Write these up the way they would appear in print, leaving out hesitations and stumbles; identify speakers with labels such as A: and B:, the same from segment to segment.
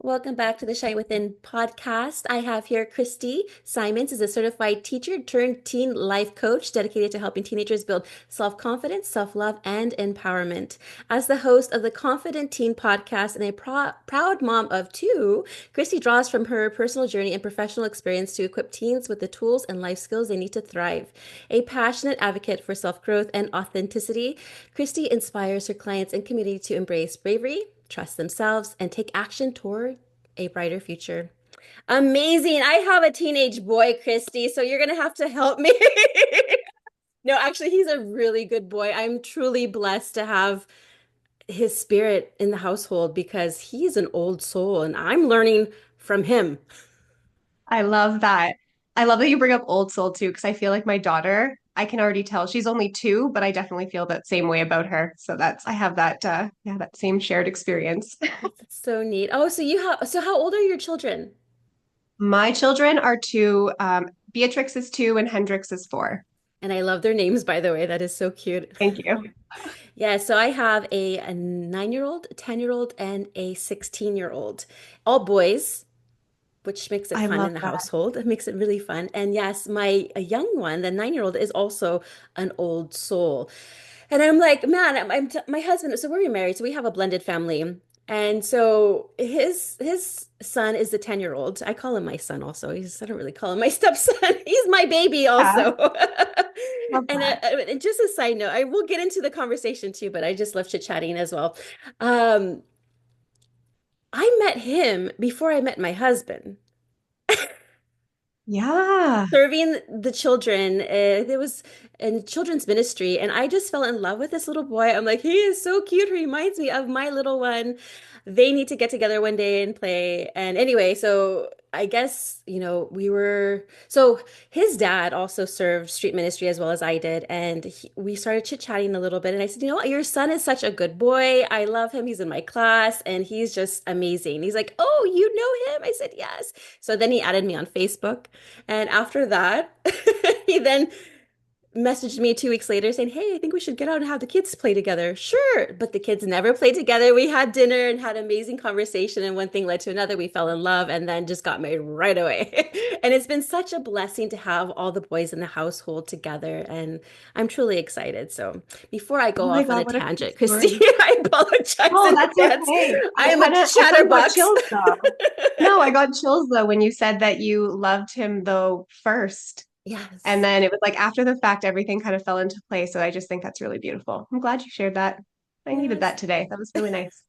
A: Welcome back to the Shine Within podcast. I have here Kristi Simons is a certified teacher turned teen life coach dedicated to helping teenagers build self-confidence, self-love, and empowerment. As the host of the Confident Teen podcast and a proud mom of two, Kristi draws from her personal journey and professional experience to equip teens with the tools and life skills they need to thrive. A passionate advocate for self-growth and authenticity, Kristi inspires her clients and community to embrace bravery, trust themselves, and take action toward a brighter future. Amazing. I have a teenage boy, Kristi, so you're going to have to help me. No, actually, he's a really good boy. I'm truly blessed to have his spirit in the household because he's an old soul and I'm learning from him.
B: I love that. I love that you bring up Old Soul too, because I feel like my daughter, I can already tell she's only 2, but I definitely feel that same way about her. So I have that same shared experience.
A: That's so neat. Oh, so how old are your children?
B: My children are 2. Beatrix is 2 and Hendrix is 4.
A: And I love their names, by the way. That is so cute.
B: Thank you.
A: Yeah, so I have a 9-year-old, a 10-year-old, and a 16-year-old. All boys, which makes it
B: I
A: fun
B: love
A: in the
B: that.
A: household. It makes it really fun. And yes, my a young one, the 9-year-old, is also an old soul. And I'm like, man, my husband. So we're married, so we have a blended family. And so his son is the 10-year-old. I call him my son also. I don't really call him my stepson. He's my baby
B: Yeah,
A: also.
B: love that.
A: And just a side note, I will get into the conversation too, but I just love chit-chatting as well. Um, I met him before I met my husband.
B: Yeah.
A: Serving the children. There was in children's ministry, and I just fell in love with this little boy. I'm like, he is so cute. He reminds me of my little one. They need to get together one day and play. And anyway, so I guess, so his dad also served street ministry as well as I did. And we started chit-chatting a little bit. And I said, you know what? Your son is such a good boy. I love him. He's in my class and he's just amazing. He's like, oh, you know him? I said, yes. So then he added me on Facebook. And after that, he then messaged me 2 weeks later saying, hey, I think we should get out and have the kids play together. Sure. But the kids never played together. We had dinner and had amazing conversation. And one thing led to another. We fell in love and then just got married right away. And it's been such a blessing to have all the boys in the household together. And I'm truly excited. So before I
B: Oh
A: go
B: my
A: off on a
B: God, what a great
A: tangent, Christy,
B: story.
A: I apologize
B: Oh,
A: in
B: that's
A: advance.
B: okay.
A: I am a
B: I kind of got
A: chatterbox.
B: chills though. No, I got chills though when you said that you loved him though first. And
A: Yes.
B: then it was like after the fact, everything kind of fell into place. So I just think that's really beautiful. I'm glad you shared that. I needed
A: Yes.
B: that today. That was really nice.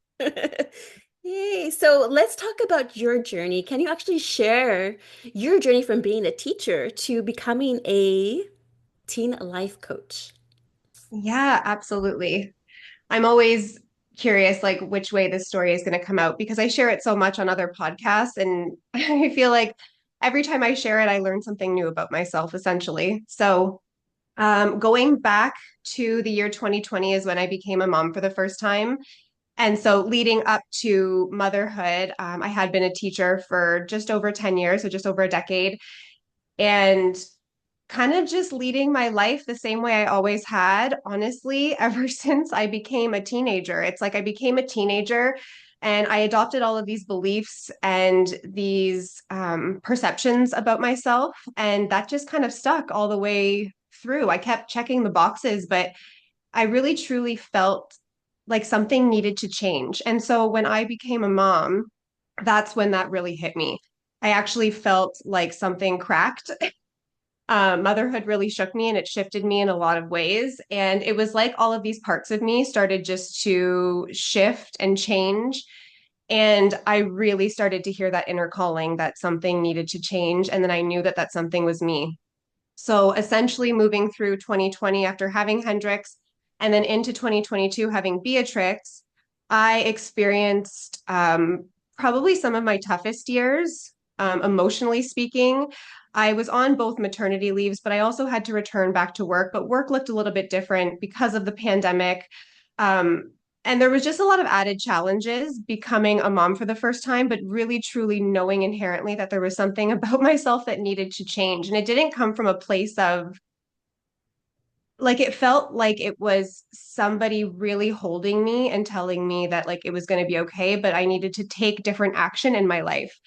A: Yay. So let's talk about your journey. Can you actually share your journey from being a teacher to becoming a teen life coach?
B: Yeah, absolutely. I'm always curious, like which way this story is going to come out because I share it so much on other podcasts. And I feel like every time I share it, I learn something new about myself, essentially. So going back to the year 2020 is when I became a mom for the first time. And so leading up to motherhood, I had been a teacher for just over 10 years, so just over a decade, and kind of just leading my life the same way I always had, honestly, ever since I became a teenager. It's like I became a teenager and I adopted all of these beliefs and these perceptions about myself. And that just kind of stuck all the way through. I kept checking the boxes, but I really truly felt like something needed to change. And so when I became a mom, that's when that really hit me. I actually felt like something cracked. Motherhood really shook me and it shifted me in a lot of ways. And it was like all of these parts of me started just to shift and change. And I really started to hear that inner calling that something needed to change. And then I knew that that something was me. So essentially, moving through 2020 after having Hendrix and then into 2022 having Beatrix, I experienced probably some of my toughest years, emotionally speaking. I was on both maternity leaves, but I also had to return back to work. But work looked a little bit different because of the pandemic. Um, and there was just a lot of added challenges becoming a mom for the first time, but really truly knowing inherently that there was something about myself that needed to change. And it didn't come from a place of like it felt like it was somebody really holding me and telling me that like it was going to be okay, but I needed to take different action in my life.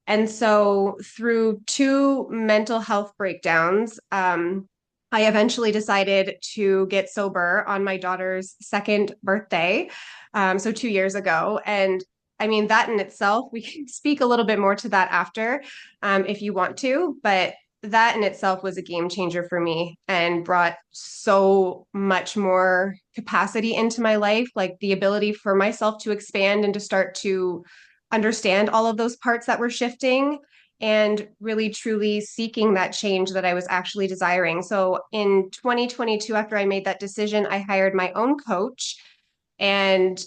B: And so through two mental health breakdowns, I eventually decided to get sober on my daughter's second birthday. So 2 years ago. And I mean, that in itself, we can speak a little bit more to that after, if you want to, but that in itself was a game changer for me and brought so much more capacity into my life, like the ability for myself to expand and to start to understand all of those parts that were shifting and really truly seeking that change that I was actually desiring. So in 2022, after I made that decision, I hired my own coach, and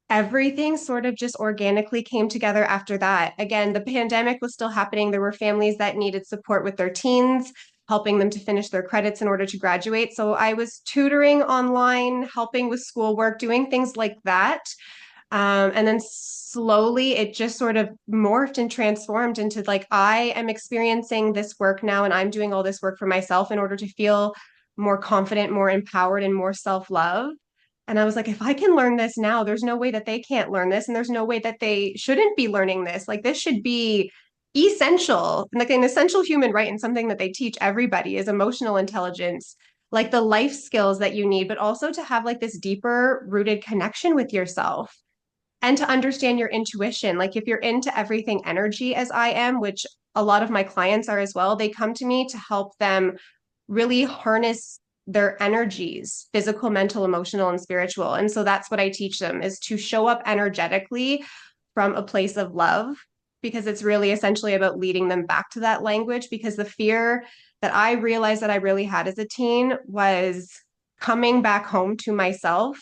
B: everything sort of just organically came together after that. Again, the pandemic was still happening. There were families that needed support with their teens, helping them to finish their credits in order to graduate. So I was tutoring online, helping with schoolwork, doing things like that. And then slowly it just sort of morphed and transformed into like, I am experiencing this work now, and I'm doing all this work for myself in order to feel more confident, more empowered, and more self love. And I was like, if I can learn this now, there's no way that they can't learn this. And there's no way that they shouldn't be learning this. Like, this should be essential, like an essential human right, and something that they teach everybody is emotional intelligence, like the life skills that you need, but also to have like this deeper rooted connection with yourself and to understand your intuition. Like if you're into everything energy as I am, which a lot of my clients are as well, they come to me to help them really harness their energies, physical, mental, emotional, and spiritual. And so that's what I teach them, is to show up energetically from a place of love, because it's really essentially about leading them back to that language. Because the fear that I realized that I really had as a teen was coming back home to myself.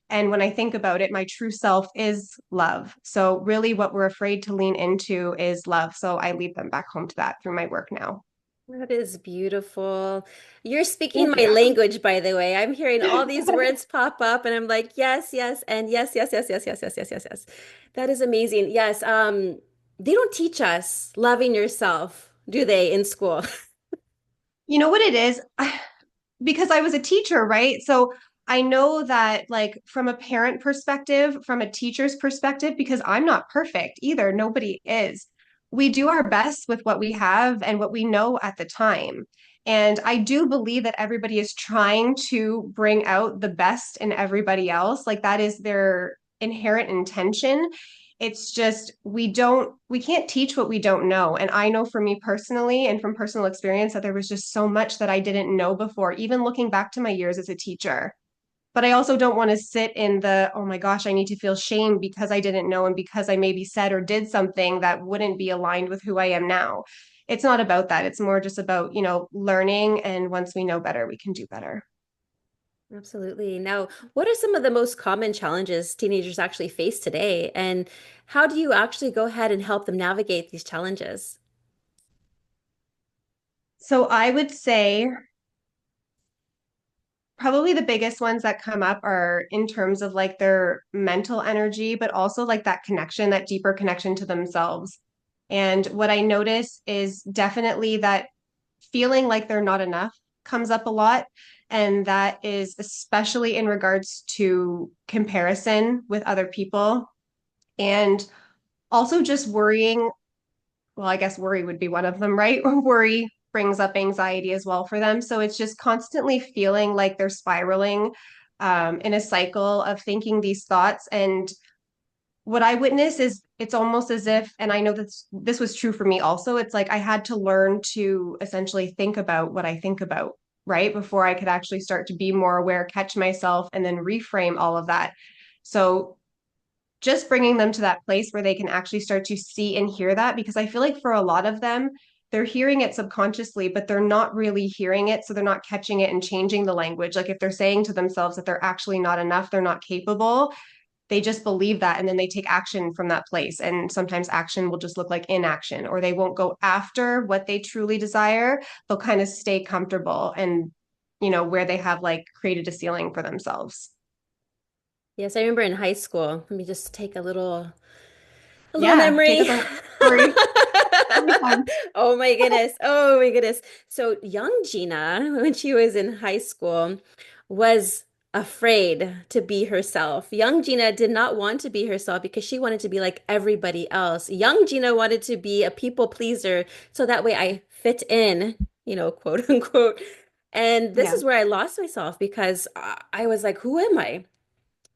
B: And when I think about it, my true self is love. So, really, what we're afraid to lean into is love. So, I lead them back home to that through my work now.
A: That is beautiful. You're speaking
B: Thank
A: my
B: you.
A: language, by the way. I'm hearing all these words pop up, and I'm like, yes, yes, and yes, yes, yes, yes, yes, yes, yes, yes, yes. That is amazing. Yes, they don't teach us loving yourself, do they, in school?
B: You know what it is? Because I was a teacher, right? So I know that, like, from a parent perspective, from a teacher's perspective, because I'm not perfect either, nobody is. We do our best with what we have and what we know at the time. And I do believe that everybody is trying to bring out the best in everybody else. Like, that is their inherent intention. It's just we can't teach what we don't know. And I know for me personally and from personal experience that there was just so much that I didn't know before, even looking back to my years as a teacher. But I also don't want to sit in the, oh my gosh, I need to feel shame because I didn't know and because I maybe said or did something that wouldn't be aligned with who I am now. It's not about that. It's more just about, learning. And once we know better, we can do better.
A: Absolutely. Now, what are some of the most common challenges teenagers actually face today? And how do you actually go ahead and help them navigate these challenges?
B: So I would say probably the biggest ones that come up are in terms of like their mental energy, but also like that connection, that deeper connection to themselves. And what I notice is definitely that feeling like they're not enough comes up a lot. And that is especially in regards to comparison with other people, and also just worrying. Well, I guess worry would be one of them, right? Worry brings up anxiety as well for them. So it's just constantly feeling like they're spiraling in a cycle of thinking these thoughts. And what I witness is it's almost as if, and I know that this was true for me also, it's like I had to learn to essentially think about what I think about, right? Before I could actually start to be more aware, catch myself, and then reframe all of that. So just bringing them to that place where they can actually start to see and hear that, because I feel like for a lot of them, they're hearing it subconsciously, but they're not really hearing it. So they're not catching it and changing the language. Like if they're saying to themselves that they're actually not enough, they're not capable, they just believe that. And then they take action from that place. And sometimes action will just look like inaction, or they won't go after what they truly desire. They'll kind of stay comfortable and, where they have like created a ceiling for themselves.
A: Yes, I remember in high school. Let me just take a little
B: Yeah, take
A: memory.
B: us on a story. Very fun.
A: Oh my goodness. Oh my goodness. So young Gina, when she was in high school, was afraid to be herself. Young Gina did not want to be herself because she wanted to be like everybody else. Young Gina wanted to be a people pleaser so that way I fit in, quote unquote. And this
B: Yeah.
A: is where I lost myself because I was like, who am I?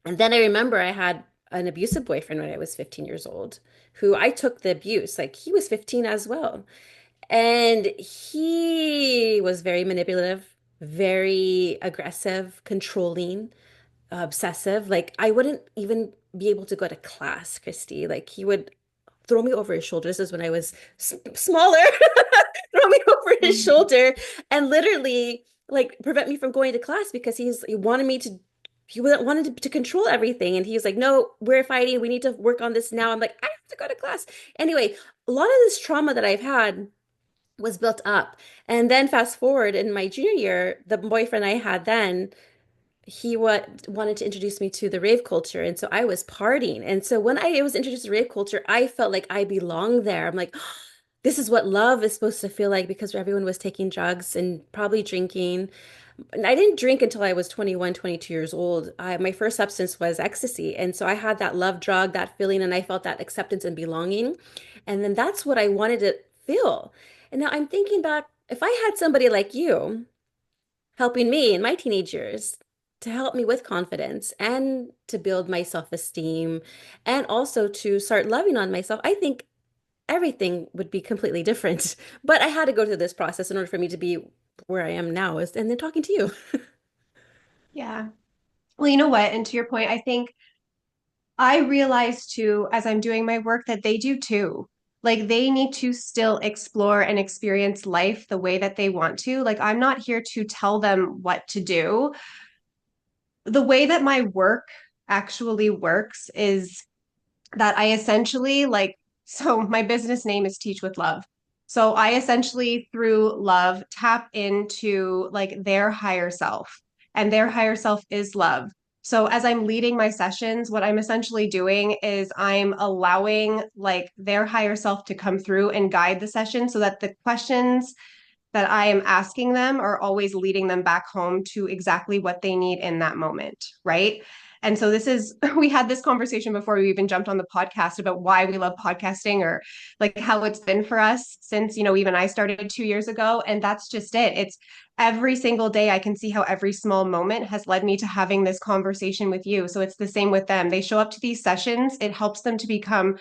A: And then I remember I had an abusive boyfriend when I was 15 years old, who I took the abuse. Like he was 15 as well. And he was very manipulative, very aggressive, controlling, obsessive. Like I wouldn't even be able to go to class, Kristi. Like he would throw me over his shoulder. This is when I was smaller, throw me over his
B: Mhm.
A: shoulder and literally like prevent me from going to class because he wanted me to wanted to control everything. And he was like, no, we're fighting. We need to work on this now. I'm like, I have to go to class. Anyway, a lot of this trauma that I've had was built up. And then fast forward in my junior year, the boyfriend I had then, he wanted to introduce me to the rave culture. And so I was partying. And so when I was introduced to rave culture, I felt like I belonged there. I'm like, this is what love is supposed to feel like because everyone was taking drugs and probably drinking. And I didn't drink until I was 21, 22 years old. My first substance was ecstasy. And so I had that love drug, that feeling, and I felt that acceptance and belonging. And then that's what I wanted to feel. And now I'm thinking back, if I had somebody like you helping me in my teenage years to help me with confidence and to build my self-esteem and also to start loving on myself, I think everything would be completely different. But I had to go through this process in order for me to be where I am now, and then talking to you.
B: Yeah. Well, you know what? And to your point, I think I realize too, as I'm doing my work, that they do too. Like they need to still explore and experience life the way that they want to. Like I'm not here to tell them what to do. The way that my work actually works is that I essentially so my business name is Teach with Love. So I essentially through love tap into like their higher self, and their higher self is love. So as I'm leading my sessions, what I'm essentially doing is I'm allowing like their higher self to come through and guide the session so that the questions that I am asking them are always leading them back home to exactly what they need in that moment, right? And so this is we had this conversation before we even jumped on the podcast about why we love podcasting or like how it's been for us since, even I started 2 years ago, and that's just it. It's every single day I can see how every small moment has led me to having this conversation with you. So it's the same with them. They show up to these sessions, it helps them to become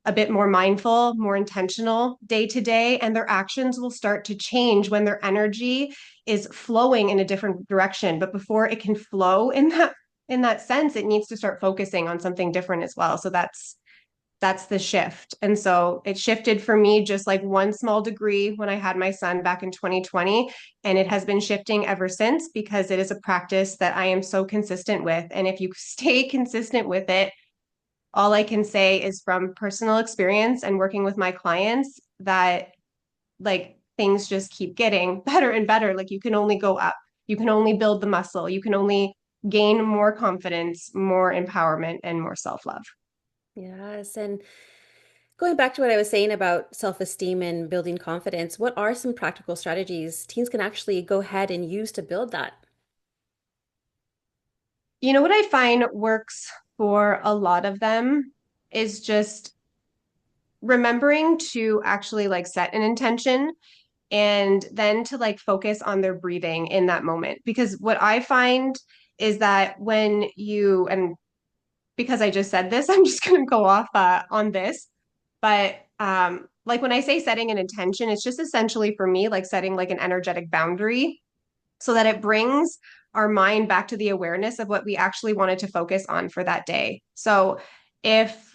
B: a bit more mindful, more intentional day to day, and their actions will start to change when their energy is flowing in a different direction. But before it can flow in that sense, it needs to start focusing on something different as well. So that's the shift. And so it shifted for me just like one small degree when I had my son back in 2020. And it has been shifting ever since because it is a practice that I am so consistent with. And if you stay consistent with it, all I can say is from personal experience and working with my clients that like things just keep getting better and better. Like you can only go up, you can only build the muscle, you can only gain more confidence, more empowerment, and more self love.
A: Yes. And going back to what I was saying about self-esteem and building confidence, what are some practical strategies teens can actually go ahead and use to build that?
B: You know what I find works for a lot of them is just remembering to actually like set an intention and then to like focus on their breathing in that moment. Because what I find is that when you, and because I just said this, I'm just going to go off on this. But like when I say setting an intention, it's just essentially for me like setting like an energetic boundary so that it brings our mind back to the awareness of what we actually wanted to focus on for that day. So if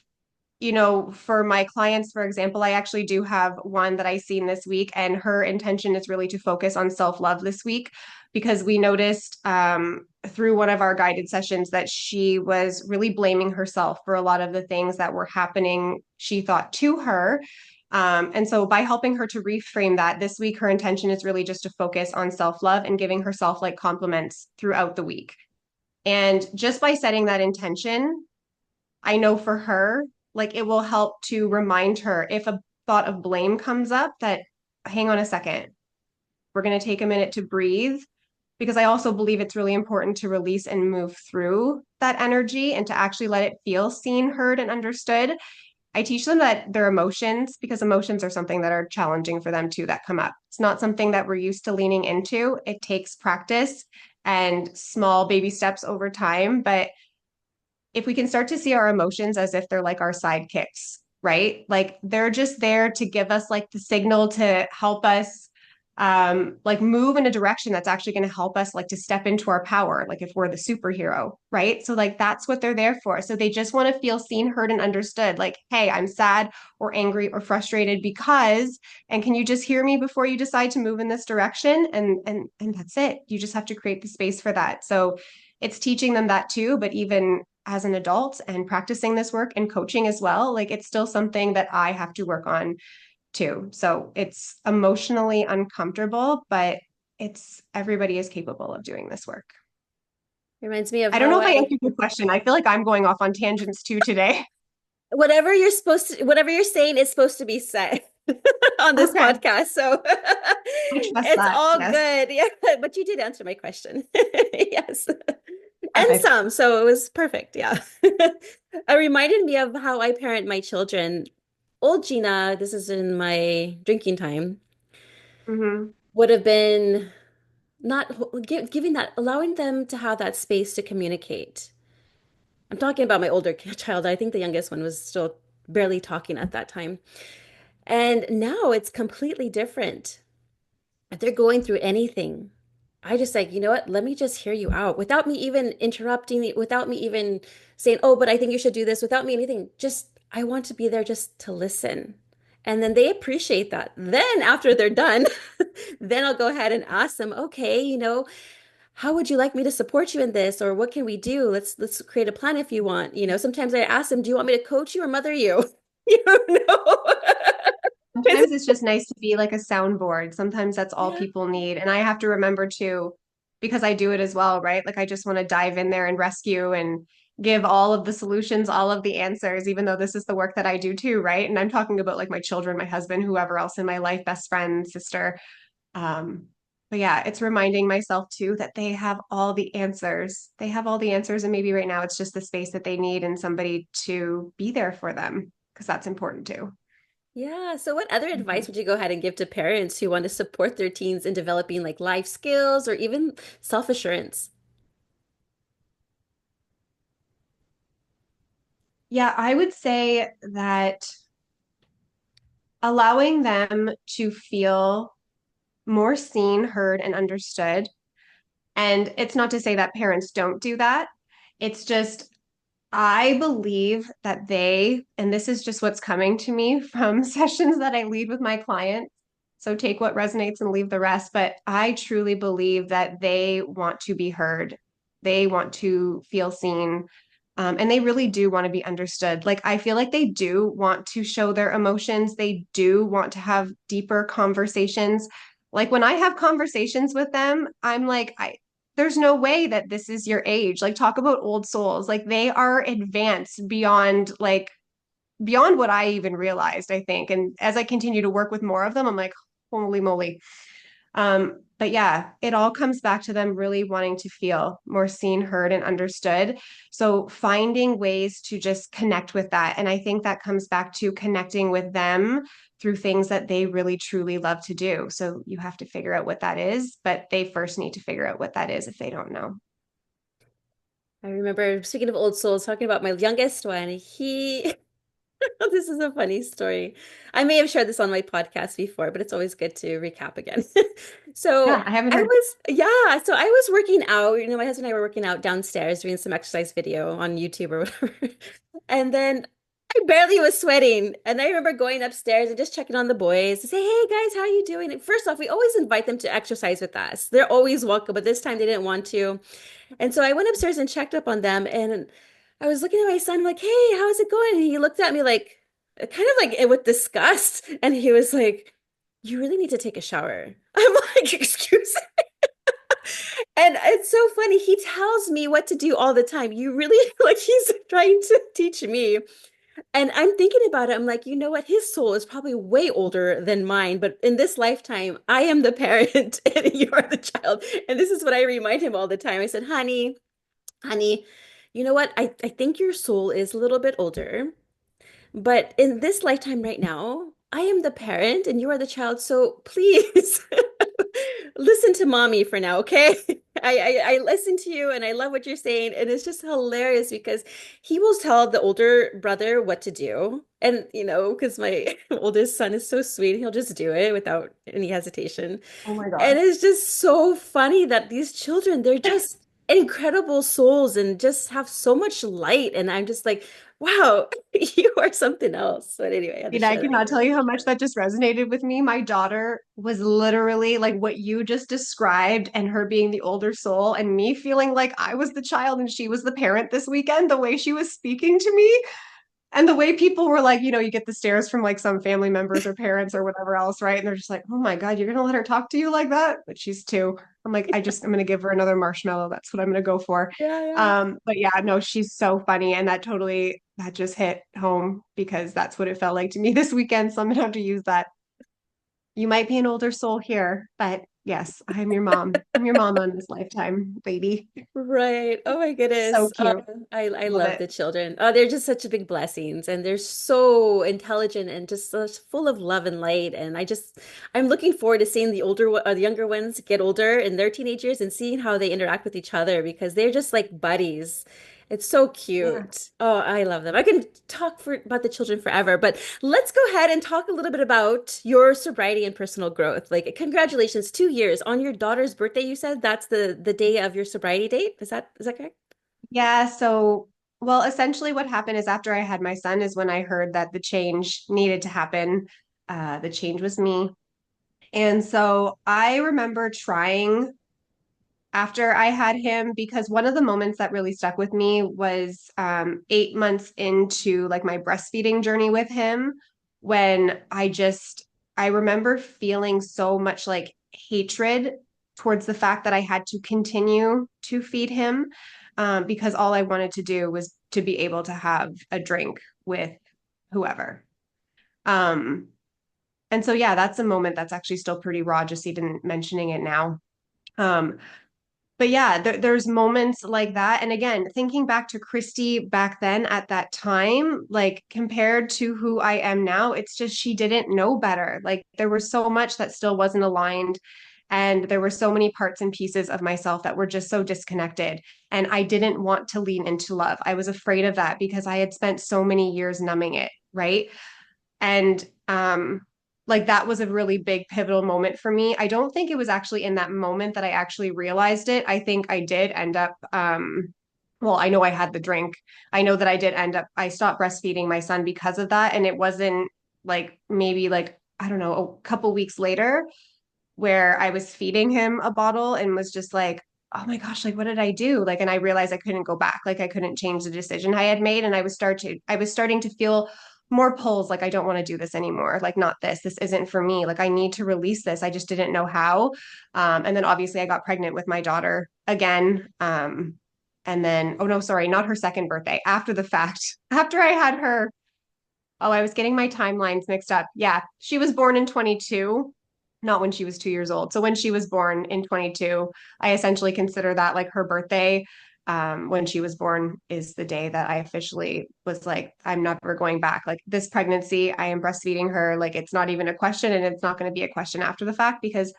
B: for my clients, for example, I actually do have one that I seen this week, and her intention is really to focus on self love this week because we noticed through one of our guided sessions that she was really blaming herself for a lot of the things that were happening, she thought, to her. And so, by helping her to reframe that this week, her intention is really just to focus on self love and giving herself like compliments throughout the week. And just by setting that intention, I know for her, like it will help to remind her if thought of blame comes up, that hang on a second, we're going to take a minute to breathe, because I also believe it's really important to release and move through that energy and to actually let it feel seen, heard, and understood. I teach them that their emotions, because emotions are something that are challenging for them too, that come up. It's not something that we're used to leaning into. It takes practice and small baby steps over time. But if we can start to see our emotions as if they're like our sidekicks, right? Like they're just there to give us like the signal to help us like move in a direction that's actually going to help us like to step into our power, like if we're the superhero, right? So like that's what they're there for. So they just want to feel seen, heard, and understood. Like, hey, I'm sad or angry or frustrated because, and can you just hear me before you decide to move in this direction? And that's it. You just have to create the space for that. So it's teaching them that too, but even as an adult and practicing this work and coaching as well, like it's still something that I have to work on too. So it's emotionally uncomfortable, but it's everybody is capable of doing this work.
A: Reminds me of
B: I don't know
A: how
B: if I
A: I,
B: answered your question. I feel like I'm going off on tangents too today.
A: whatever you're saying is supposed to be said on this
B: Okay.
A: podcast. So
B: I trust
A: it's
B: that.
A: all
B: Yes.
A: good. Yeah, but you did answer my question. Yes. And
B: Perfect.
A: some, so it was perfect. Yeah. It reminded me of how I parent my children. Old Gina, this is in my drinking time,
B: Hmm.
A: would have been not giving that, allowing them to have that space to communicate. I'm talking about my older child. I think the youngest one was still barely talking at that time. And now it's completely different. If they're going through anything, I just like, you know what? Let me just hear you out without me even interrupting, without me even saying, oh, but I think you should do this, without me anything. Just, I want to be there just to listen. And then they appreciate that. Then after they're done, then I'll go ahead and ask them, okay, how would you like me to support you in this? Or what can we do? Let's create a plan if you want. Sometimes I ask them, do you want me to coach you or mother you? You don't know.
B: Sometimes it's just nice to be like a soundboard. Sometimes that's all
A: Yeah.
B: people need. And I have to remember too, because I do it as well, right? Like I just want to dive in there and rescue and give all of the solutions, all of the answers, even though this is the work that I do too, right? And I'm talking about like my children, my husband, whoever else in my life, best friend, sister. Um, but yeah, it's reminding myself too that they have all the answers. They have all the answers. And maybe right now it's just the space that they need and somebody to be there for them, because that's important too.
A: Yeah. So what other advice
B: Mhm.
A: would you go ahead and give to parents who want to support their teens in developing like life skills or even self-assurance?
B: Yeah, I would say that allowing them to feel more seen, heard, and understood. And it's not to say that parents don't do that. It's just, I believe that and this is just what's coming to me from sessions that I lead with my clients. So take what resonates and leave the rest. But I truly believe that they want to be heard. They want to feel seen. And they really do want to be understood. Like, I feel like they do want to show their emotions. They do want to have deeper conversations. Like, when I have conversations with them, I'm like, there's no way that this is your age. Like, talk about old souls. Like, they are advanced beyond what I even realized, I think. And as I continue to work with more of them, I'm like, holy moly. But yeah, it all comes back to them really wanting to feel more seen, heard, and understood. So finding ways to just connect with that. And I think that comes back to connecting with them through things that they really truly love to do. So you have to figure out what that is, but they first need to figure out what that is if they don't know.
A: I remember speaking of old souls, talking about my youngest one. This is a funny story. I may have shared this on my podcast before, but it's always good to recap again.
B: Yeah,
A: So
B: I haven't
A: I
B: heard.
A: was, yeah, so I was working out. My husband and I were working out downstairs doing some exercise video on YouTube or whatever. And then I barely was sweating. And I remember going upstairs and just checking on the boys to say, hey guys, how are you doing? And first off, we always invite them to exercise with us. They're always welcome, but this time they didn't want to. And so I went upstairs and checked up on them, and I was looking at my son, like, hey, how's it going? And he looked at me like, kind of like with disgust. And he was like, you really need to take a shower. I'm like, excuse me. And it's so funny. He tells me what to do all the time. You really, like, he's trying to teach me. And I'm thinking about it. I'm like, you know what? His soul is probably way older than mine, but in this lifetime, I am the parent and you are the child. And this is what I remind him all the time. I said, honey, you know what? I think your soul is a little bit older. But in this lifetime right now, I am the parent and you are the child. So please listen to mommy for now, okay? I listen to you and I love what you're saying. And it's just hilarious because he will tell the older brother what to do. And, because my oldest son is so sweet, he'll just do it without any hesitation.
B: Oh my
A: And
B: gosh.
A: it's just so funny that these children, they're just incredible souls and just have so much light. And I'm just like, wow, you are something else. But anyway, I had to
B: And I
A: share that.
B: cannot tell you how much that just resonated with me. My daughter was literally like what you just described, and her being the older soul, and me feeling like I was the child and she was the parent this weekend, the way she was speaking to me. And the way people were like, you get the stares from like some family members or parents or whatever else, right? And they're just like, oh my God, you're gonna let her talk to you like that? But she's two. I'm like, I'm gonna give her another marshmallow. That's what I'm gonna go for.
A: Yeah, yeah.
B: But yeah, no, she's so funny. And that just hit home because that's what it felt like to me this weekend. So I'm gonna have to use that. You might be an older soul here, but yes, I'm your mom. I'm your mom on this lifetime, lady.
A: Right. Oh my
B: So
A: goodness.
B: cute.
A: I
B: Love
A: love
B: it.
A: the children. Oh, they're just such big blessings and they're so intelligent and just so full of love and light. And I'm looking forward to seeing the younger ones get older in their teenage years and seeing how they interact with each other because they're just like buddies. It's so
B: Yeah.
A: cute. Oh, I love them. I can talk about the children forever, but let's go ahead and talk a little bit about your sobriety and personal growth. Like, congratulations, 2 years on your daughter's birthday. You said that's the day of your sobriety date. Is that correct?
B: Yeah, so well, essentially what happened is after I had my son is when I heard that the change needed to happen. The change was me. And so I remember trying after I had him because one of the moments that really stuck with me was 8 months into like my breastfeeding journey with him when I remember feeling so much like hatred towards the fact that I had to continue to feed him because all I wanted to do was to be able to have a drink with whoever. Um, and so yeah, that's a moment that's actually still pretty raw, just even mentioning it now. Um, but yeah, there's moments like that. And again, thinking back to Kristi back then at that time, like compared to who I am now, it's just she didn't know better. Like there was so much that still wasn't aligned. And there were so many parts and pieces of myself that were just so disconnected. And I didn't want to lean into love. I was afraid of that because I had spent so many years numbing it, right? And like that was a really big pivotal moment for me. I don't think it was actually in that moment that I actually realized it. I think I did end up well, I know I had the drink. I know that I stopped breastfeeding my son because of that. And it wasn't like maybe like, I don't know, a couple weeks later where I was feeding him a bottle and was just like, oh my gosh, like what did I do? Like, and I realized I couldn't go back. Like I couldn't change the decision I had made. And I was starting to feel more pulls like I don't want to do this anymore. Like not this. This isn't for me. Like I need to release this. I just didn't know how. And then obviously I got pregnant with my daughter again. And then, oh no, sorry, not her second birthday. After the fact, after I had her, oh, I was getting my timelines mixed up. Yeah, she was born in 22, not when she was 2 years old. So when she was born in 22, I essentially consider that like her birthday. When she was born is the day that I officially was like, I'm never going back. Like this pregnancy, I am breastfeeding her. Like it's not even a question, and it's not going to be a question after the fact because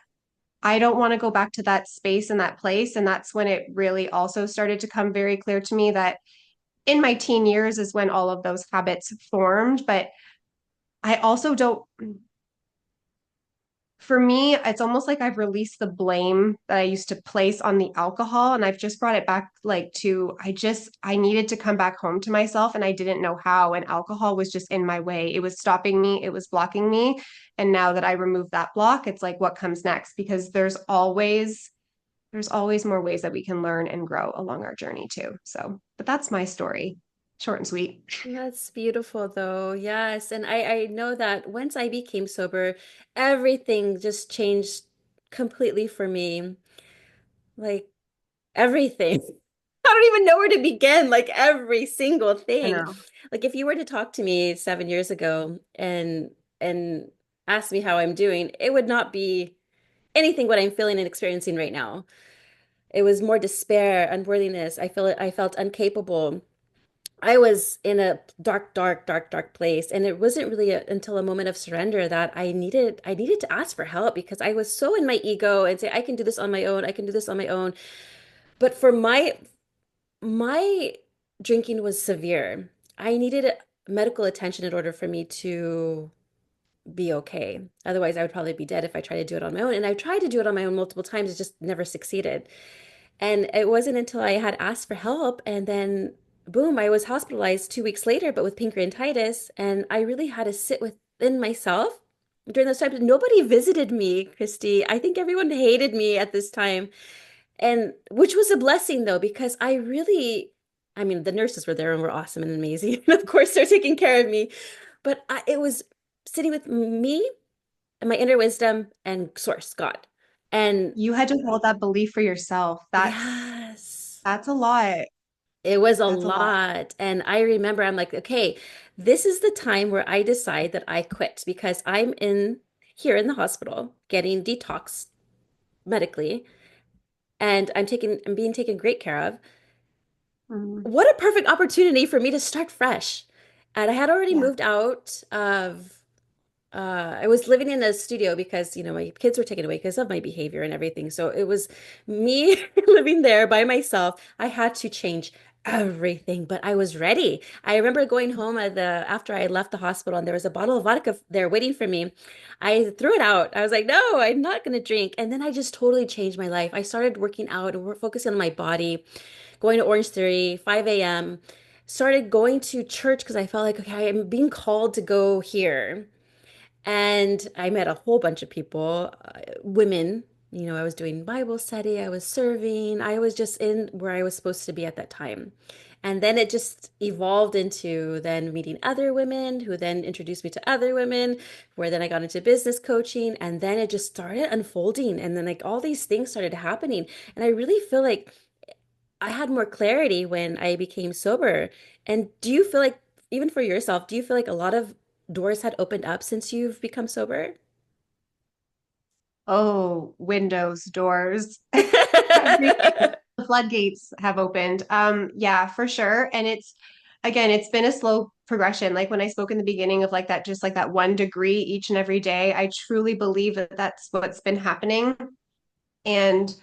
B: I don't want to go back to that space and that place. And that's when it really also started to come very clear to me that in my teen years is when all of those habits formed. But I also don't, for me, it's almost like I've released the blame that I used to place on the alcohol. And I've just brought it back like I needed to come back home to myself and I didn't know how. And alcohol was just in my way. It was stopping me, it was blocking me. And now that I removed that block, it's like, what comes next? Because there's always more ways that we can learn and grow along our journey too. So, but that's my story, short and sweet.
A: That's beautiful though. Yes. And I know that once I became sober, everything just changed completely for me. Like everything. don't even know where to begin, like every single
B: I
A: thing.
B: know.
A: Like if you were to talk to me 7 years ago and ask me how I'm doing, it would not be anything what I'm feeling and experiencing right now. It was more despair, unworthiness. I felt incapable. I was in a dark, dark, dark, dark place, and it wasn't really until a moment of surrender that I needed to ask for help because I was so in my ego and say I can do this on my own. I can do this on my own. But for my drinking was severe. I needed medical attention in order for me to be okay. Otherwise, I would probably be dead if I tried to do it on my own. And I tried to do it on my own multiple times. It just never succeeded. And it wasn't until I had asked for help and then boom, I was hospitalized 2 weeks later, but with pancreatitis. And I really had to sit within myself during those times. Nobody visited me, Kristi. I think everyone hated me at this time. And which was a blessing though, because I mean, the nurses were there and were awesome and amazing. And of course, they're taking care of me. But it was sitting with me and my inner wisdom and source, God. And
B: You had to hold that belief for yourself.
A: yes.
B: That's a lot.
A: It was a
B: That's a lot.
A: lot. And I remember I'm like, okay, this is the time where I decide that I quit because I'm in here in the hospital getting detoxed medically and I'm being taken great care of.
B: Mm,
A: What a perfect opportunity for me to start fresh. And I had already
B: yeah.
A: moved out of I was living in a studio because, my kids were taken away because of my behavior and everything. So it was me living there by myself. I had to change everything, but I was ready. I remember going home after I left the hospital and there was a bottle of vodka there waiting for me. I threw it out. I was like, no, I'm not going to drink. And then I just totally changed my life. I started working out and focusing on my body, going to Orange Theory, 5 a.m. Started going to church because I felt like, okay, I'm being called to go here. And I met a whole bunch of people, women. I was doing Bible study, I was serving, I was just in where I was supposed to be at that time. And then it just evolved into then meeting other women who then introduced me to other women, where then I got into business coaching. And then it just started unfolding. And then, like, all these things started happening. And I really feel like I had more clarity when I became sober. And do you feel like, even for yourself, do you feel like a lot of doors had opened up since you've become sober?
B: Oh, windows, doors, everything. The floodgates have opened. Yeah, for sure. And again, it's been a slow progression. Like when I spoke in the beginning of like that, just like that 1 degree each and every day, I truly believe that that's what's been happening. And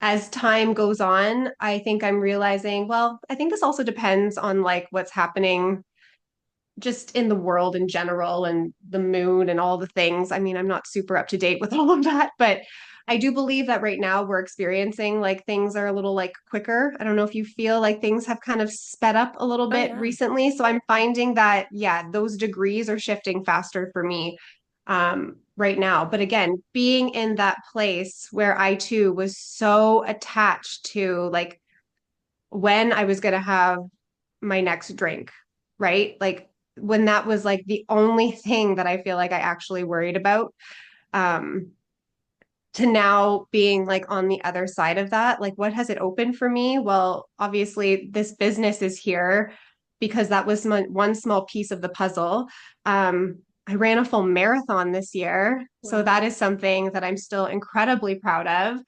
B: as time goes on, I think I'm realizing, well, I think this also depends on like what's happening just in the world in general and the moon and all the things. I mean, I'm not super up to date with all of that, but I do believe that right now we're experiencing like things are a little like quicker. I don't know if you feel like things have kind of sped up a little
A: Oh
B: bit
A: yeah.
B: recently. So I'm finding that, yeah, those degrees are shifting faster for me right now. But again, being in that place where I too was so attached to like when I was going to have my next drink, right? Like when that was like the only thing that I feel like I actually worried about. Um, to now being like on the other side of that, like what has it opened for me? Well, obviously, this business is here because that was one small piece of the puzzle. I ran a full marathon this year. So that
A: Wow.
B: is something that I'm still incredibly proud of.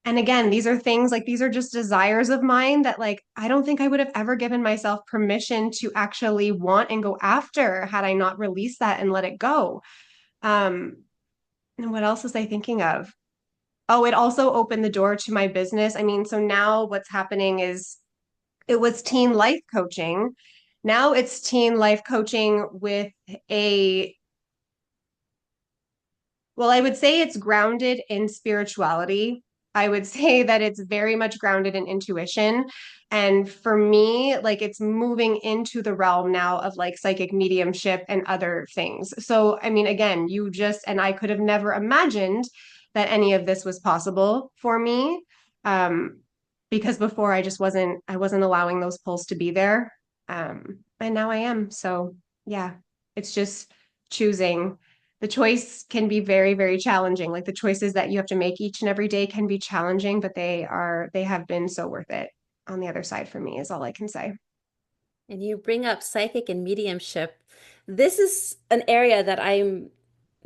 B: And again, these are things like these are just desires of mine that like I don't think I would have ever given myself permission to actually want and go after had I not released that and let it go. Um, and what else was I thinking of? Oh, it also opened the door to my business. I mean, so now what's happening is it was teen life coaching. Now it's teen life coaching with a well, I would say it's grounded in spirituality. I would say that it's very much grounded in intuition. And for me, like it's moving into the realm now of like psychic mediumship and other things. So, I mean, again, and I could have never imagined that any of this was possible for me. Um, because before I wasn't allowing those pulls to be there. And now I am. So, yeah, it's just choosing the choice can be very, very challenging. Like the choices that you have to make each and every day can be challenging, but they have been so worth it. on the other side for me, is all I can say.
A: And you bring up psychic and mediumship. This is an area that I'm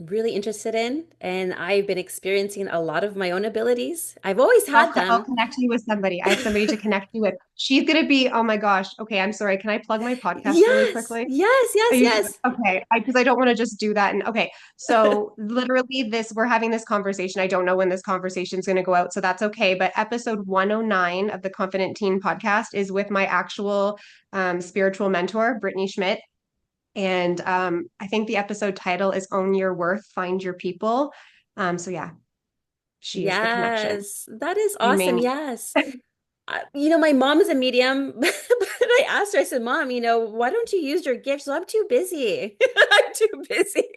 A: really interested in, and I've been experiencing a lot of my own abilities. I've always had
B: I'll
A: them.
B: connect you with somebody. I have somebody to connect you with. She's gonna be, oh my gosh. Okay, I'm sorry. Can I plug my podcast really
A: Yes,
B: quickly?
A: yes,
B: Are
A: yes,
B: you
A: yes.
B: okay? Because I don't want to just do that. And okay, so literally, we're having this conversation. I don't know when this conversation is going to go out, so that's okay. But episode 109 of the Confident Teen podcast is with my actual spiritual mentor, Brittany Schmidt. And I think the episode title is Own Your Worth, Find Your People. So yeah, she is the connection.
A: Yes, that is
B: You may
A: awesome. Yes. My mom is a medium, but I asked her, I said, Mom, why don't you use your gift? So I'm too busy. I'm too busy.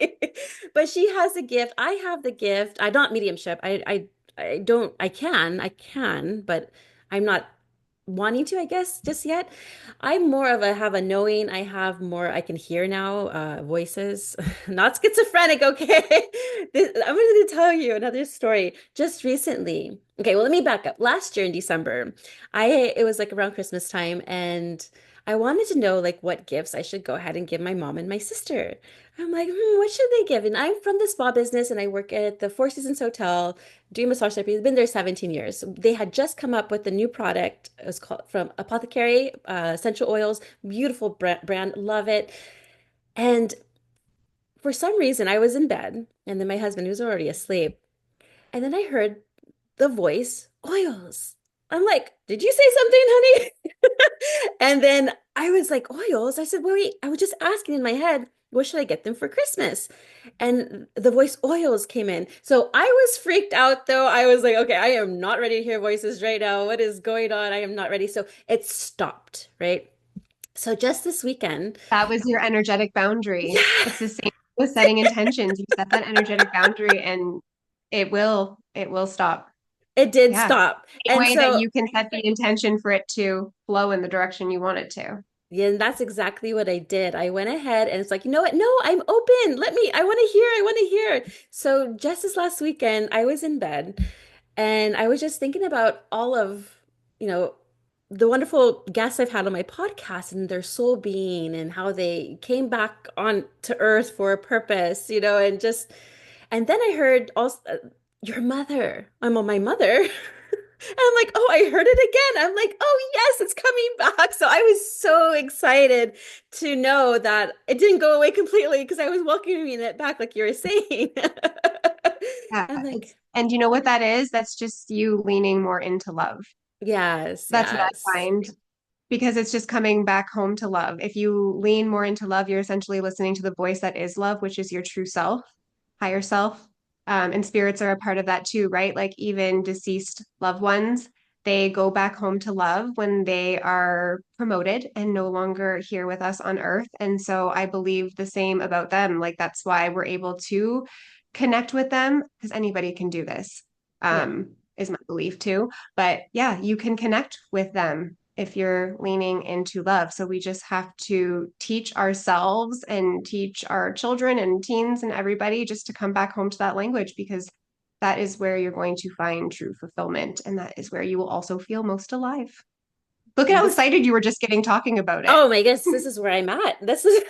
A: But she has the gift. I have the gift. I don't mediumship. I don't, I can, but I'm not wanting to, I guess, just yet. I'm more of a have a knowing. I have more, I can hear now, voices, not schizophrenic, okay? I'm going to tell you another story just recently. Okay, well, let me back up. Last year in December, it was like around Christmas time, and I wanted to know like what gifts I should go ahead and give my mom and my sister. I'm like, what should they give? And I'm from the spa business and I work at the Four Seasons Hotel doing massage therapy. I've been there 17 years. They had just come up with a new product. It was called from Apothecary, essential oils, beautiful brand, love it. And for some reason, I was in bed, and then my husband, who was already asleep, and then I heard the voice, oils. I'm like, did you say something, honey? And then I was like, oils. I said, wait, I was just asking in my head, what should I get them for Christmas? And the voice oils came in. So I was freaked out though. I was like, okay, I am not ready to hear voices right now. What is going on? I am not ready. So it stopped, right? So just this weekend,
B: That was your energetic boundary.
A: yeah,
B: It's the same with setting intentions. You set that energetic boundary and it will stop.
A: it did
B: Yeah.
A: stop.
B: Same
A: And
B: way that
A: so
B: you can set the intention for it to flow in the direction you want it to.
A: yeah, and that's exactly what I did. I went ahead and it's like, you know what? No, I'm open. I want to hear. I want to hear. So just this last weekend, I was in bed and I was just thinking about all of, you know, the wonderful guests I've had on my podcast and their soul being and how they came back on to earth for a purpose, and then I heard also your mother. I'm on my mother. And I'm like, oh, I heard it again. I'm like, oh, yes, it's coming back. So I was so excited to know that it didn't go away completely because I was welcoming it back, like you were saying.
B: Yeah.
A: I'm
B: It's
A: like,
B: and you know what that is? That's just you leaning more into love.
A: yes,
B: That's what I
A: yes.
B: find. Because it's just coming back home to love. If you lean more into love, you're essentially listening to the voice that is love, which is your true self, higher self. And spirits are a part of that too, right? Like even deceased loved ones, they go back home to love when they are promoted and no longer here with us on earth. And so I believe the same about them. Like that's why we're able to connect with them because anybody can do this,
A: Yeah.
B: is my belief too. But yeah, you can connect with them if you're leaning into love. So we just have to teach ourselves and teach our children and teens and everybody just to come back home to that language because that is where you're going to find true fulfillment. And that is where you will also feel most alive. Look at how
A: This
B: excited you were just getting talking about it.
A: Oh my goodness, this is where I'm at. This is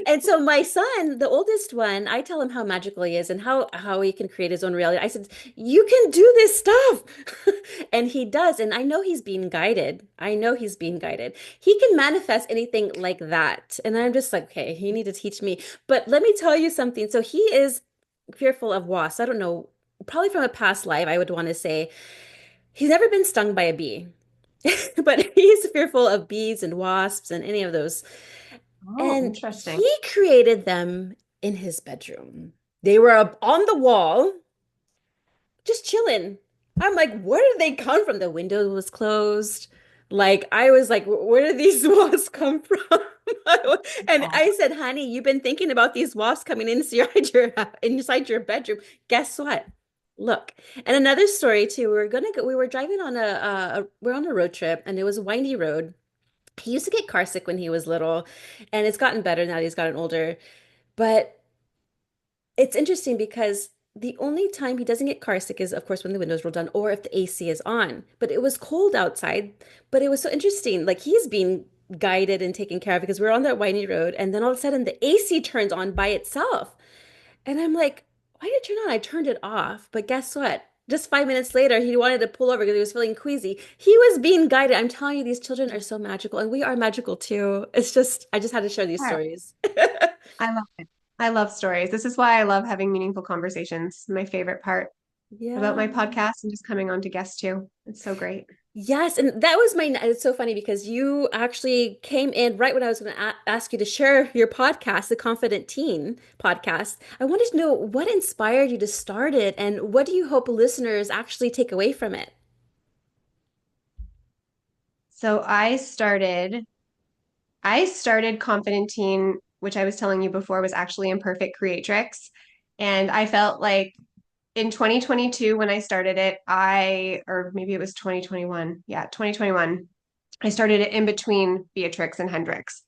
A: and so my son, the oldest one, I tell him how magical he is and how he can create his own reality. I said, "You can do this stuff." And he does, and I know he's being guided. I know he's being guided. He can manifest anything like that. And I'm just like, "Okay, you need to teach me." But let me tell you something. So he is fearful of wasps. I don't know, probably from a past life, I would want to say he's never been stung by a bee. But he's fearful of bees and wasps and any of those.
B: Oh,
A: And
B: interesting.
A: he created them in his bedroom. They were up on the wall, just chilling. I'm like, where did they come from? The window was closed. Like, I was like, where did these wasps come from? And
B: Oh,
A: I said, honey, you've been thinking about these wasps coming inside your bedroom. Guess what? Look. And another story too. We were driving on we're on a road trip and it was a windy road. He used to get car sick when he was little, and it's gotten better now that he's gotten older. But it's interesting because the only time he doesn't get car sick is, of course, when the windows roll down or if the AC is on. But it was cold outside. But it was so interesting. Like he's being guided and taken care of because we're on that windy road. And then all of a sudden the AC turns on by itself. And I'm like, why did it turn on? I turned it off. But guess what? Just 5 minutes later, he wanted to pull over because he was feeling queasy. He was being guided. I'm telling you, these children are so magical, and we are magical too. It's just, I just had to share these
B: Yeah,
A: stories.
B: I love it. I love stories. This is why I love having meaningful conversations. My favorite part about
A: Yeah.
B: my podcast and just coming on to guests too. It's so great.
A: Yes, and that was my, it's so funny because you actually came in right when I was going to ask you to share your podcast, the Confident Teen podcast. I wanted to know what inspired you to start it and what do you hope listeners actually take away from it?
B: So I started Confident Teen, which I was telling you before was actually Imperfect Creatrix. And I felt like in 2022, when I started it, or maybe it was 2021. Yeah, 2021. I started it in between Beatrix and Hendrix.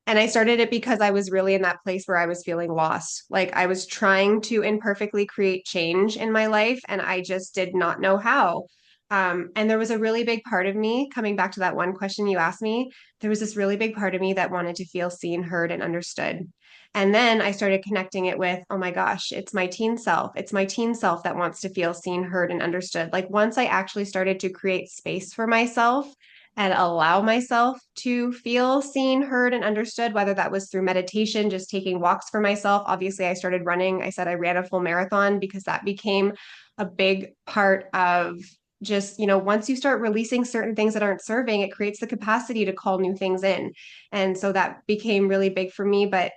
B: And I started it because I was really in that place where I was feeling lost. Like I was trying to imperfectly create change in my life, and I just did not know how. And there was a really big part of me, coming back to that one question you asked me, there was this really big part of me that wanted to feel seen, heard, and understood. And then I started connecting it with, oh my gosh, it's my teen self. It's my teen self that wants to feel seen, heard, and understood. Like once I actually started to create space for myself and allow myself to feel seen, heard, and understood, whether that was through meditation, just taking walks for myself. Obviously, I started running. I said I ran a full marathon because that became a big part of just, once you start releasing certain things that aren't serving, it creates the capacity to call new things in. And so that became really big for me. But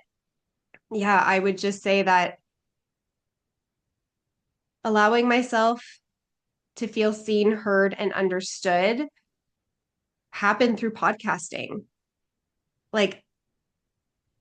B: yeah, I would just say that allowing myself to feel seen, heard, and understood happened through podcasting. Like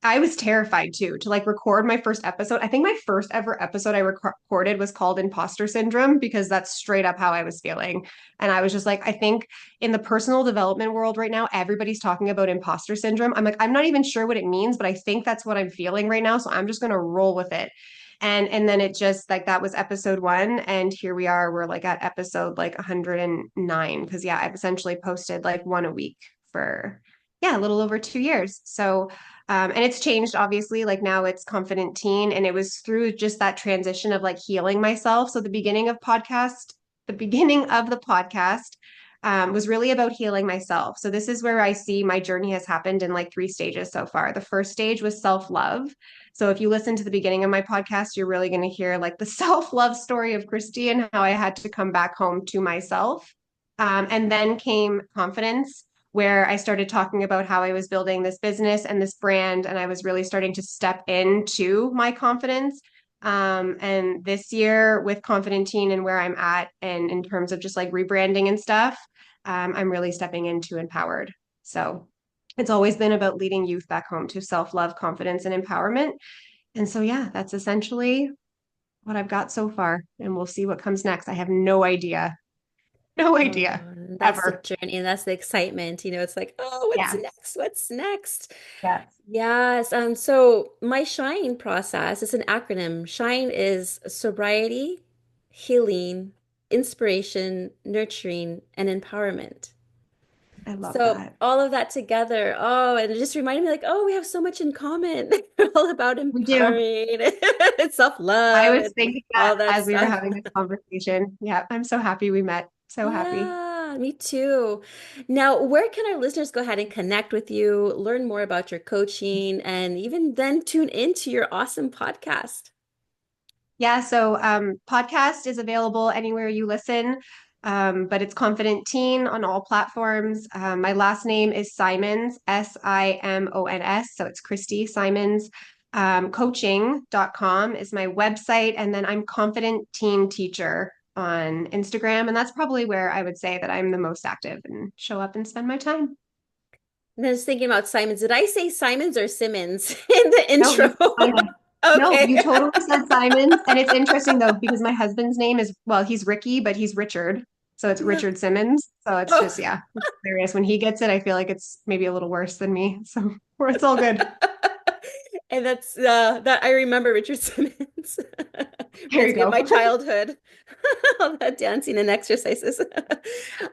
B: I was terrified too to like record my first episode. I think my first ever episode I recorded was called Imposter Syndrome because that's straight up how I was feeling. And I was just like, I think in the personal development world right now, everybody's talking about imposter syndrome. I'm like, I'm not even sure what it means, but I think that's what I'm feeling right now. So I'm just going to roll with it. And then it just like that was episode one. And here we are. We're like at episode like 109. Cause yeah, I've essentially posted like one a week for, yeah, a little over 2 years. So and it's changed, obviously. Like now it's Confident Teen. And it was through just that transition of like healing myself. So the beginning of the podcast was really about healing myself. So this is where I see my journey has happened in like three stages so far. The first stage was self-love. So if you listen to the beginning of my podcast, you're really going to hear like the self-love story of Kristi and how I had to come back home to myself. And then came confidence, where I started talking about how I was building this business and this brand, and I was really starting to step into my confidence. And this year, with Confident Teen and where I'm at, and in terms of just like rebranding and stuff, I'm really stepping into empowered. So it's always been about leading youth back home to self love, confidence, and empowerment. And so, yeah, that's essentially what I've got so far. And we'll see what comes next. I have no idea. No idea
A: That's the
B: ever.
A: journey and that's the excitement. It's like, oh, what's
B: Yeah.
A: next? What's next?
B: Yeah.
A: Yes. So my SHINE process is an acronym. SHINE is sobriety, healing, inspiration, nurturing, and empowerment.
B: I love
A: So
B: that.
A: all of that together, oh, and it just reminded me like, oh, we have so much in common. We're all about
B: We do.
A: empowering and
B: I
A: self-love
B: was
A: and
B: thinking that
A: all that
B: as we were
A: stuff.
B: having this conversation. Yeah, I'm so happy we met. So happy.
A: Yeah, me too. Now, where can our listeners go ahead and connect with you, learn more about your coaching, and even then tune into your awesome podcast?
B: Yeah, so podcast is available anywhere you listen, but it's Confident Teen on all platforms. My last name is Simons, Simons. So it's Kristi Simons. Coaching.com is my website. And then I'm Confident Teen Teacher on Instagram. And that's probably where I would say that I'm the most active and show up and spend my time.
A: And I was thinking about Simons. Did I say Simons or Simmons in the
B: No,
A: intro?
B: you
A: Okay.
B: totally said Simons. And it's interesting though, because my husband's name is, well, he's Ricky, but he's Richard. So it's
A: Yeah.
B: Richard Simmons. So it's
A: Oh.
B: just, yeah, it's hilarious. When he gets it, I feel like it's maybe a little worse than me. So it's all good.
A: And that's that I remember Richard Simmons.
B: There
A: Reminds
B: you
A: me of my
B: go.
A: childhood. All that dancing and exercises.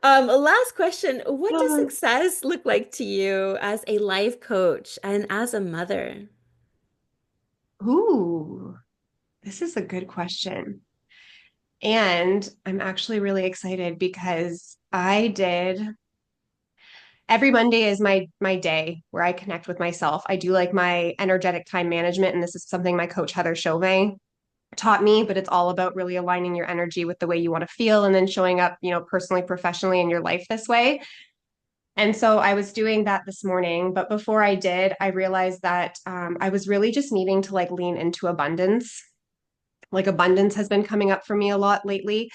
A: Last question. What does success look like to you as a life coach and as a mother?
B: Ooh, this is a good question. And I'm actually really excited because I did every Monday is my day where I connect with myself. I do like my energetic time management, and this is something my coach Heather Chauvin taught me, but it's all about really aligning your energy with the way you want to feel and then showing up, personally, professionally in your life this way. And so I was doing that this morning, but before I did, I realized that I was really just needing to like lean into abundance. Like abundance has been coming up for me a lot lately.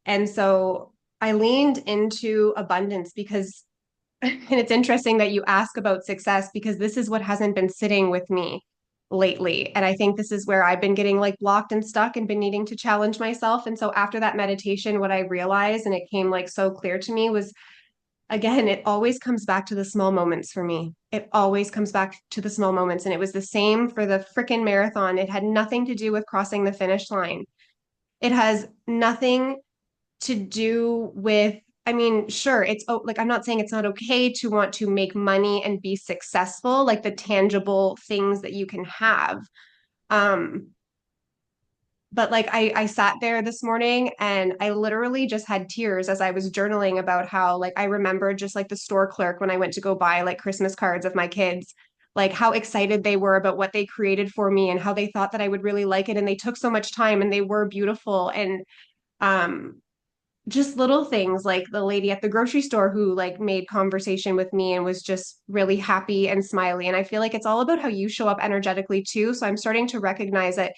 B: And so I leaned into abundance because, and it's interesting that you ask about success because this is what hasn't been sitting with me lately. And I think this is where I've been getting like blocked and stuck and been needing to challenge myself. And so after that meditation, what I realized, and it came like so clear to me, was again, it always comes back to the small moments for me. It always comes back to the small moments. And it was the same for the freaking marathon. It had nothing to do with crossing the finish line. It has nothing to do with, I mean, sure, like I'm not saying it's not okay to want to make money and be successful, like the tangible things that you can have. Um, but like I sat there this morning and I literally just had tears as I was journaling about how like I remember just like the store clerk when I went to go buy like Christmas cards of my kids, like how excited they were about what they created for me and how they thought that I would really like it and they took so much time and they were beautiful and um just little things like the lady at the grocery store who like made conversation with me and was just really happy and smiley. And I feel like it's all about how you show up energetically too. So I'm starting to recognize that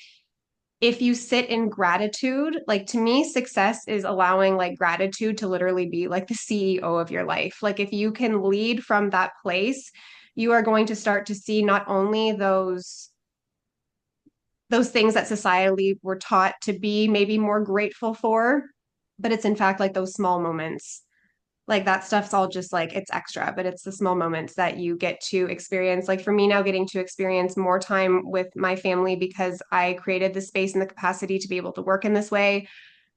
B: if you sit in gratitude, like to me, success is allowing like gratitude to literally be like the CEO of your life. Like if you can lead from that place, you are going to start to see not only those things that societally we're taught to be maybe more grateful for, but it's in fact like those small moments. Like that stuff's all just like it's extra, but it's the small moments that you get to experience. Like for me now, getting to experience more time with my family because I created the space and the capacity to be able to work in this way,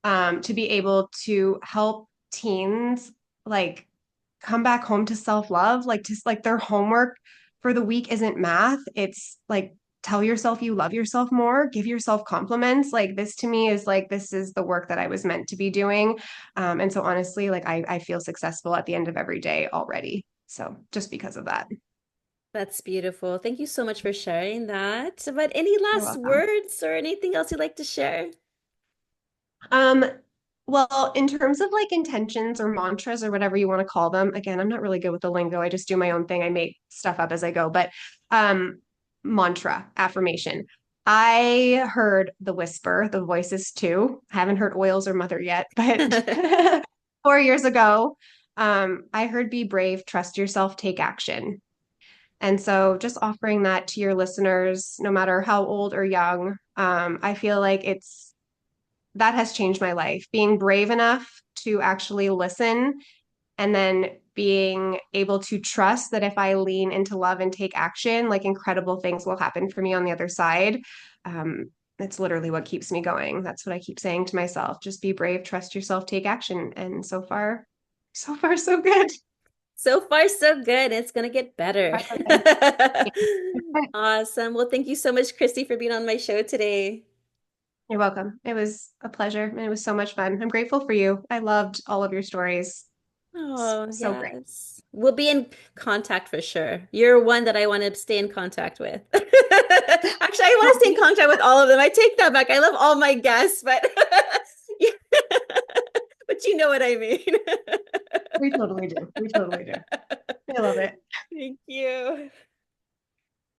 B: to be able to help teens like come back home to self-love, like to like their homework for the week isn't math. It's like tell yourself you love yourself more, give yourself compliments. Like this to me is like this is the work that I was meant to be doing. And so honestly, like I feel successful at the end of every day already. So just because of that.
A: That's beautiful. Thank you so much for sharing that. But any
B: You're
A: last
B: welcome.
A: words or anything else you'd like to share?
B: Um, well, in terms of like intentions or mantras or whatever you want to call them, again, I'm not really good with the lingo. I just do my own thing. I make stuff up as I go. But um, mantra, affirmation. I heard the whisper, the voices too. I haven't heard oils or mother yet, but 4 years ago, I heard be brave, trust yourself, take action. And so just offering that to your listeners, no matter how old or young, I feel like that has changed my life. Being brave enough to actually listen and then being able to trust that if I lean into love and take action, like incredible things will happen for me on the other side. Um, it's literally what keeps me going. That's what I keep saying to myself. Just be brave, trust yourself, take action. And so far, so good.
A: So far, so good. It's gonna get better.
B: Far, so good.
A: Awesome. Well, thank you so much, Christy, for being on my show today.
B: You're welcome. It was a pleasure and it was so much fun. I'm grateful for you. I loved all of your stories.
A: Oh,
B: So great.
A: yes. We'll be in contact for sure. You're one that I want to stay in contact with. Actually, I want to stay in contact with all of them. I take that back. I love all my guests, but yeah. But you know what I mean.
B: We totally do. We totally do. I love it.
A: Thank you.